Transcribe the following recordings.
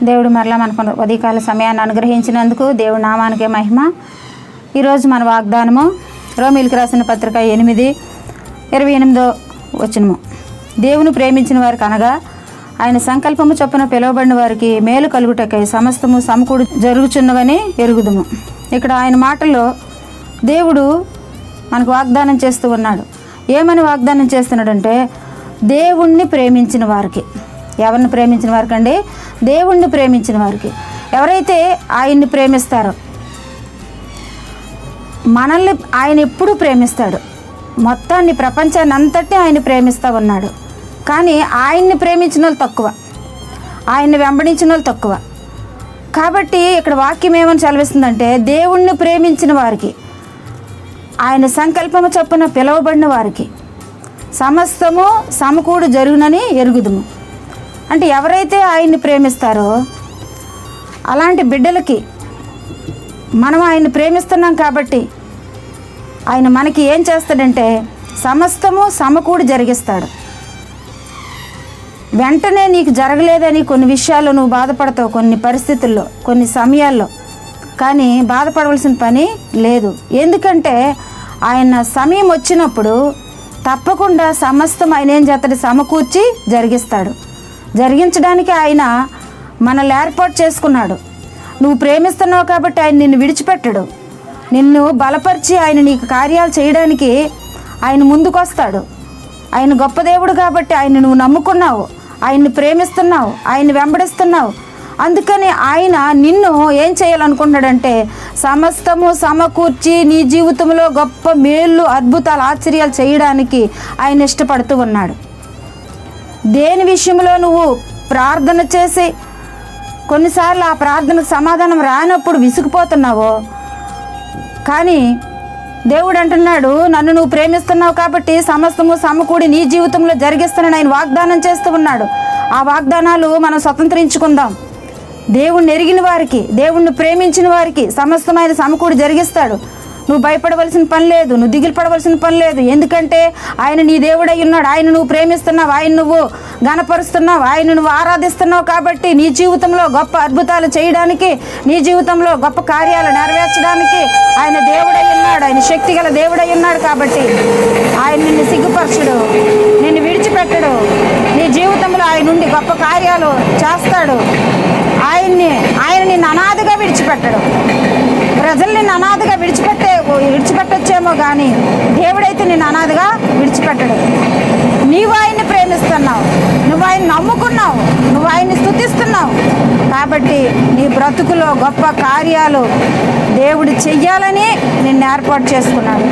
దేవుడు మరలా మనకు ఉదయకాల సమయాన్ని అనుగ్రహించినందుకు దేవుడి నామానికే మహిమ. ఈరోజు మన వాగ్దానము రోమీయులకు రాసిన పత్రిక 8:28 దేవుని ప్రేమించిన వారికి అనగా ఆయన సంకల్పము చొప్పున పిలువబడిన వారికి మేలు కలుగుటకై సమస్తము సమకూడి జరుగుచున్నవని ఎరుగుదుము. ఇక్కడ ఆయన మాటల్లో దేవుడు మనకు వాగ్దానం చేస్తూ ఉన్నాడు. ఏమని వాగ్దానం చేస్తున్నాడంటే దేవుణ్ణి ప్రేమించిన వారికి. ఎవరిని ప్రేమించిన వారికి అండి? దేవుణ్ణి ప్రేమించిన వారికి. ఎవరైతే ఆయన్ని ప్రేమిస్తారో, మనల్ని ఆయన ఎప్పుడూ ప్రేమిస్తాడు. మొత్తాన్ని ప్రపంచాన్ని అంతటి ఆయన ప్రేమిస్తూ ఉన్నాడు. కానీ ఆయన్ని ప్రేమించిన వాళ్ళు తక్కువ, ఆయన్ని వెంబడించిన వాళ్ళు తక్కువ. కాబట్టి ఇక్కడ వాక్యం ఏమని సెలవిస్తుందంటే దేవుణ్ణి ప్రేమించిన వారికి, ఆయన సంకల్పము చొప్పున పిలువబడిన వారికి సమస్తము సమకూడు జరుగునని ఎరుగుదుము. అంటే ఎవరైతే ఆయన్ని ప్రేమిస్తారో అలాంటి బిడ్డలకి మనం ఆయన్ని ప్రేమిస్తున్నాం కాబట్టి ఆయన మనకి ఏం చేస్తాడంటే సమస్తము సమకూడి జరిగిస్తాడు. వెంటనే నీకు జరగలేదని కొన్ని విషయాల్లో నువ్వు బాధపడతావు, కొన్ని పరిస్థితుల్లో, కొన్ని సమయాల్లో. కానీ బాధపడవలసిన పని లేదు. ఎందుకంటే ఆయన సమయం వచ్చినప్పుడు తప్పకుండా సమస్తం ఆయన ఏం చేస్తాడు? సమకూర్చి జరిగిస్తాడు. జరిగించడానికి ఆయన మనల్ని ఏర్పాటు చేసుకున్నాడు. నువ్వు ప్రేమిస్తున్నావు కాబట్టి ఆయన నిన్ను విడిచిపెట్టడు. నిన్ను బలపరిచి ఆయన నీకు కార్యాలు చేయడానికి ఆయన ముందుకొస్తాడు. ఆయన గొప్ప దేవుడు కాబట్టి ఆయన నువ్వు నమ్ముకున్నావు, ఆయన్ని ప్రేమిస్తున్నావు, ఆయన్ని వెంబడిస్తున్నావు. అందుకని ఆయన నిన్ను ఏం చేయాలనుకుంటున్నాడంటే సమస్తము సమకూర్చి నీ జీవితంలో గొప్ప మేళ్ళు, అద్భుతాలు, ఆశ్చర్యాలు చేయడానికి ఆయన ఇష్టపడుతూ ఉన్నాడు. దేని విషయంలో నువ్వు ప్రార్థన చేసి కొన్నిసార్లు ఆ ప్రార్థనకు సమాధానం రానప్పుడు విసిగిపోతున్నావో, కానీ దేవుడు అంటున్నాడు నన్ను నువ్వు ప్రేమిస్తున్నావు కాబట్టి సమస్తము సమకూడి నీ జీవితంలో జరిగిస్తానని ఆయన వాగ్దానం చేస్తూ ఉన్నాడు. ఆ వాగ్దానాలు మనం స్వతంత్రించుకుందాం. దేవుణ్ణి ఎరిగిన వారికి, దేవుణ్ణి ప్రేమించిన వారికి సమస్తమైన సమకూడి జరిగిస్తాడు. నువ్వు భయపడవలసిన పని లేదు, నువ్వు దిగులు పడవలసిన పని లేదు. ఎందుకంటే ఆయన నీ దేవుడై ఉన్నాడు. ఆయన నువ్వు ప్రేమిస్తున్నావు, ఆయన నువ్వు ఘనపరుస్తున్నావు, ఆయన నువ్వు ఆరాధిస్తున్నావు. కాబట్టి నీ జీవితంలో గొప్ప అద్భుతాలు చేయడానికి, నీ జీవితంలో గొప్ప కార్యాలు నెరవేర్చడానికి ఆయన దేవుడై ఉన్నాడు. ఆయన శక్తి గల దేవుడై ఉన్నాడు. కాబట్టి ఆయన నిన్ను సిగ్గుపరచడు, నిన్ను విడిచిపెట్టడు. నీ జీవితంలో ఆయన నుండి గొప్ప కార్యాలు చేస్తాడు. ఆయన నిన్ను అనాథగా విడిచిపెట్టడు. ప్రజలు నిన్ను అనాథగా విడిచిపెట్టొచ్చేమో కానీ దేవుడైతే నిన్ను అనాథగా విడిచిపెట్టడు. నీవు ఆయన్ని ప్రేమిస్తున్నావు, నువ్వు ఆయన్ని నమ్ముకున్నావు, నువ్వు ఆయన్ని స్తుతిస్తున్నావు. కాబట్టి నీ బ్రతుకులో గొప్ప కార్యాలు దేవుడు చెయ్యాలని నిన్ను ఏర్పాటు చేసుకున్నాడు.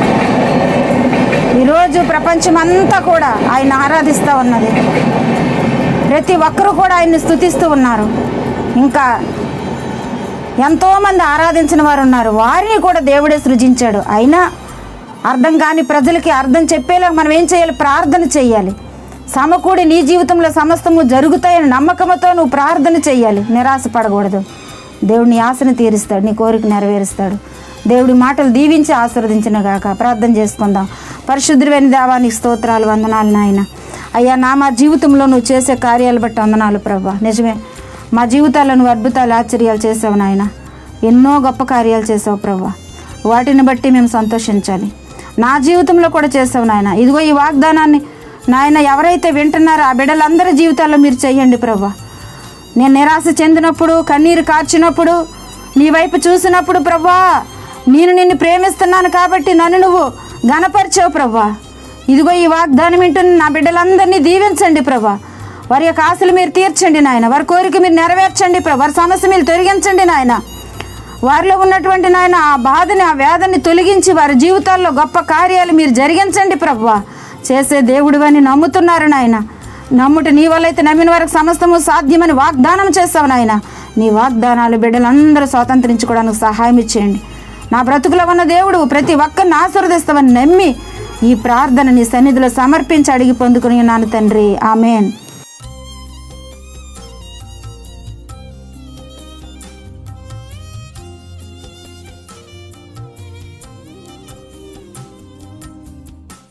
ఈరోజు ప్రపంచమంతా కూడా ఆయన ఆరాధిస్తూ ఉన్నది. ప్రతి ఒక్కరూ కూడా ఆయన్ని స్తుతిస్తూ ఉన్నారు. ఇంకా ఎంతోమంది ఆరాధించిన వారు ఉన్నారు, వారిని కూడా దేవుడే సృజించాడు. అయినా అర్థం కాని ప్రజలకి అర్థం చెప్పేలా మనం ఏం చేయాలి? ప్రార్థన చేయాలి. సమకూడి నీ జీవితంలో సమస్తము జరుగుతాయని నమ్మకంతో నువ్వు ప్రార్థన చేయాలి. నిరాశ పడకూడదు. దేవుడు నీ ఆశను తీరుస్తాడు, నీ కోరిక నెరవేరుస్తాడు. దేవుడి మాటలు దీవించి ఆశీర్వదించిన గాక. ప్రార్థన చేసుకుందాం. పరిశుద్ధుడైన దేవా, నీకు స్తోత్రాలు, వందనాలు నాయన. అయ్యా, మా జీవితంలో నువ్వు చేసే కార్యాలు బట్టి వందనాలు ప్రభా. నిజమే, మా జీవితాల్లో నువ్వు అద్భుతాలు, ఆశ్చర్యాలు చేసావు నాయన. ఎన్నో గొప్ప కార్యాలు చేసావు ప్రభా. వాటిని బట్టి మేము సంతోషించాలి. నా జీవితంలో కూడా చేసావు నాయన. ఇదిగో ఈ వాగ్దానాన్ని నాయన ఎవరైతే వింటున్నారో ఆ బిడ్డలందరి జీవితాల్లో మీరు చెయ్యండి ప్రభా. నేను నిరాశ చెందినప్పుడు, కన్నీరు కార్చినప్పుడు, నీ వైపు చూసినప్పుడు ప్రభా, నేను నిన్ను ప్రేమిస్తున్నాను కాబట్టి నన్ను నువ్వు ఘనపరిచావు ప్రభా. ఇదిగో ఈ వాగ్దానం వింటున్న నా బిడ్డలందరినీ దీవించండి ప్రభా. వారి యొక్క ఆశలు మీరు తీర్చండి నాయన. వారి కోరిక మీరు నెరవేర్చండి ప్రభా. వారి సమస్య మీరు తొలగించండి నాయన. వారిలో ఉన్నటువంటి నాయన ఆ బాధని, ఆ వేదన్ని తొలగించి వారి జీవితాల్లో గొప్ప కార్యాలు మీరు జరిగించండి ప్రభువా. చేసే దేవుడు అని నమ్ముతున్నారు నాయన. నమ్ముట నీ వల్ల అయితే నమ్మిన వారికి సమస్తము సాధ్యమని వాగ్దానం చేస్తావు నాయన. నీ వాగ్దానాలు బిడ్డలందరూ స్వాతంత్రించుకోవడానికి సహాయం ఇచ్చేయండి. నా బ్రతుకులో ఉన్న దేవుడు ప్రతి ఒక్కరిని ఆశీర్వదిస్తామని నమ్మి ఈ ప్రార్థన నీ సన్నిధిలో సమర్పించి అడిగి పొందుకుని ఉన్నాను తండ్రి. ఆమేన్.